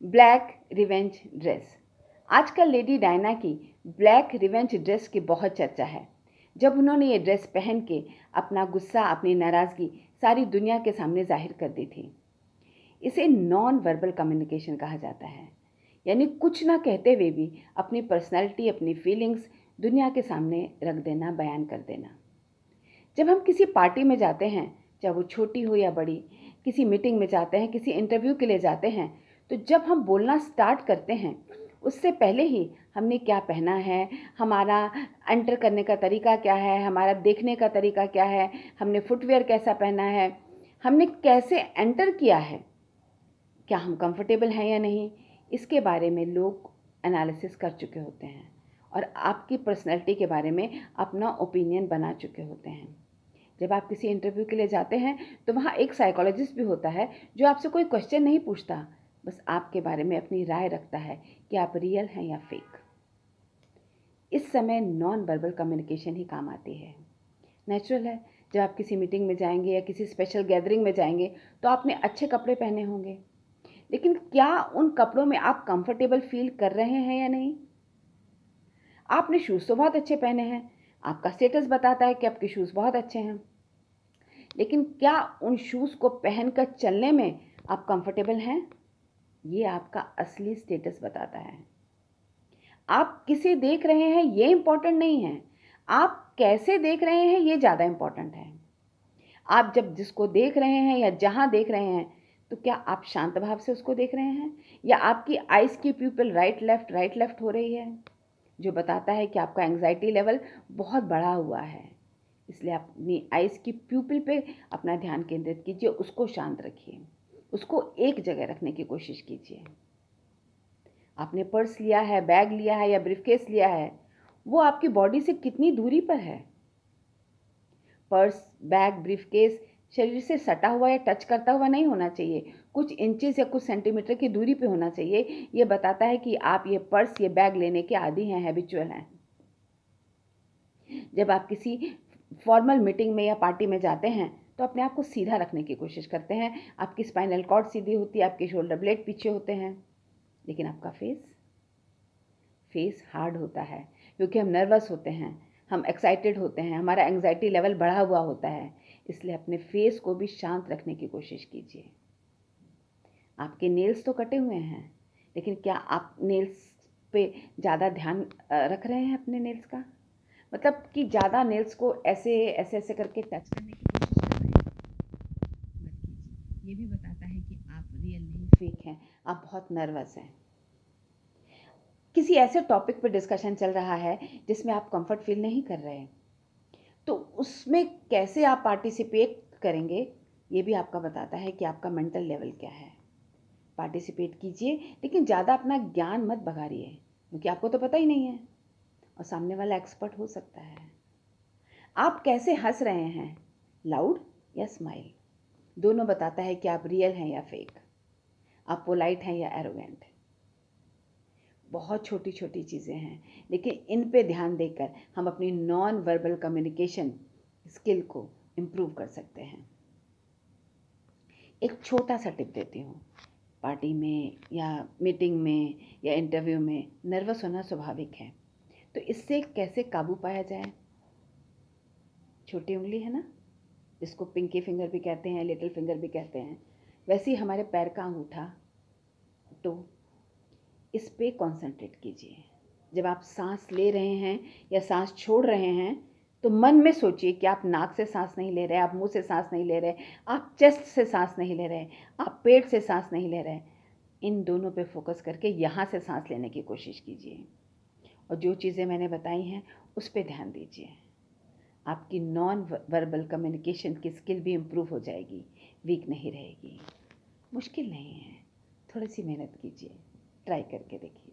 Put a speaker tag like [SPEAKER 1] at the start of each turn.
[SPEAKER 1] Black revenge dress. आजकल lady Diana की black revenge dress की बहुत चर्चा है। जब उन्होंने ये ड्रेस पहन के अपना गुस्सा, अपनी नाराज़गी सारी दुनिया के सामने जाहिर कर दी थी। इसे नॉन वर्बल कम्युनिकेशन कहा जाता है, यानी कुछ ना कहते हुए भी अपनी पर्सनैलिटी, अपनी फीलिंग्स दुनिया के सामने रख देना, बयान कर देना। जब हम किसी पार्टी में जाते हैं, चाहे वो छोटी हो या बड़ी, किसी मीटिंग में जाते हैं, किसी इंटरव्यू के लिए जाते हैं, तो जब हम बोलना स्टार्ट करते हैं उससे पहले ही हमने क्या पहना है, हमारा एंटर करने का तरीका क्या है, हमारा देखने का तरीका क्या है, हमने फुटवेयर कैसा पहना है, हमने कैसे एंटर किया है, क्या हम कंफर्टेबल हैं या नहीं, इसके बारे में लोग एनालिसिस कर चुके होते हैं और आपकी पर्सनैलिटी के बारे में अपना ओपिनियन बना चुके होते हैं। जब आप किसी इंटरव्यू के लिए जाते हैं तो वहाँ एक साइकोलॉजिस्ट भी होता है जो आपसे कोई क्वेश्चन नहीं पूछता, बस आपके बारे में अपनी राय रखता है कि आप रियल हैं या फेक। इस समय नॉन वर्बल कम्युनिकेशन ही काम आती है। नेचुरल है, जब आप किसी मीटिंग में जाएंगे या किसी स्पेशल गैदरिंग में जाएंगे तो आपने अच्छे कपड़े पहने होंगे, लेकिन क्या उन कपड़ों में आप कंफर्टेबल फील कर रहे हैं या नहीं? आपने शूज़ तो बहुत अच्छे पहने हैं, आपका स्टेटस बताता है कि आपके शूज़ बहुत अच्छे हैं, लेकिन क्या उन शूज़ को पहनकर चलने में आप कंफर्टेबल हैं? ये आपका असली स्टेटस बताता है। आप किसे देख रहे हैं ये इम्पोर्टेंट नहीं है, आप कैसे देख रहे हैं ये ज़्यादा इम्पोर्टेंट है। आप जब जिसको देख रहे हैं या जहाँ देख रहे हैं, तो क्या आप शांत भाव से उसको देख रहे हैं या आपकी आइज़ की प्यूपिल राइट लेफ्ट हो रही है, जो बताता है कि आपका एंग्जाइटी लेवल बहुत बढ़ा हुआ है। इसलिए अपनी आइज़ की प्यूपिल पे अपना ध्यान केंद्रित कीजिए, उसको शांत रखिए, उसको एक जगह रखने की कोशिश कीजिए। आपने पर्स लिया है, बैग लिया है या ब्रीफकेस लिया है, वो आपकी बॉडी से कितनी दूरी पर है? पर्स, बैग, ब्रीफकेस शरीर से सटा हुआ या टच करता हुआ नहीं होना चाहिए, कुछ इंचेस या कुछ सेंटीमीटर की दूरी पे होना चाहिए। ये बताता है कि आप ये पर्स, ये बैग लेने के आदी हैं, हैबिचुअल हैं। जब आप किसी फॉर्मल मीटिंग में या पार्टी में जाते हैं तो अपने आप को सीधा रखने की कोशिश करते हैं। आपकी स्पाइनल कॉर्ड सीधी होती है, आपके शोल्डर ब्लेड पीछे होते हैं, लेकिन आपका फेस हार्ड होता है क्योंकि हम नर्वस होते हैं, हम एक्साइटेड होते हैं, हमारा एंग्जाइटी लेवल बढ़ा हुआ होता है। इसलिए अपने फेस को भी शांत रखने की कोशिश कीजिए। आपके नेल्स तो कटे हुए हैं, लेकिन क्या आप नेल्स पे ज़्यादा ध्यान रख रहे हैं अपने नेल्स का? मतलब कि ज़्यादा नेल्स को ऐसे ऐसे ऐसे करके टच करने की कोशिश कर रहे हैं? मत कीजिए। ये भी बताता है कि आप रियल नहीं, फेक हैं, आप बहुत नर्वस हैं। किसी ऐसे टॉपिक पर डिस्कशन चल रहा है जिसमें आप कंफर्ट फील नहीं कर रहे हैं, तो उसमें कैसे आप पार्टिसिपेट करेंगे, ये भी आपका बताता है कि आपका मेंटल लेवल क्या है। पार्टिसिपेट कीजिए, लेकिन ज़्यादा अपना ज्ञान मत बघारिए, क्योंकि आपको तो पता ही नहीं है और सामने वाला एक्सपर्ट हो सकता है। आप कैसे हंस रहे हैं, लाउड या स्माइल, दोनों बताता है कि आप रियल हैं या फेक, आप पोलाइट हैं या एरोगेंट। बहुत छोटी छोटी चीज़ें हैं, लेकिन इन पे ध्यान देकर हम अपनी नॉन वर्बल कम्युनिकेशन स्किल को इम्प्रूव कर सकते हैं। एक छोटा सा टिप देती हूँ। पार्टी में या मीटिंग में या इंटरव्यू में नर्वस होना स्वाभाविक है, तो इससे कैसे काबू पाया जाए? छोटी उंगली है ना, जिसको पिंकी फिंगर भी कहते हैं, लिटिल फिंगर भी कहते हैं, वैसे ही हमारे पैर का अंगूठा, तो इस पे कंसंट्रेट कीजिए। जब आप सांस ले रहे हैं या सांस छोड़ रहे हैं, तो मन में सोचिए कि आप नाक से सांस नहीं ले रहे, आप मुंह से सांस नहीं ले रहे, आप चेस्ट से सांस नहीं ले रहे, आप पेट से सांस नहीं ले रहे। इन दोनों पे फोकस करके यहाँ से सांस लेने की कोशिश कीजिए और जो चीज़ें मैंने बताई हैं उस पर ध्यान दीजिए। आपकी नॉन वर्बल कम्युनिकेशन की स्किल भी इम्प्रूव हो जाएगी, वीक नहीं रहेगी। मुश्किल नहीं है, थोड़ी सी मेहनत कीजिए, ट्राई करके देखिए।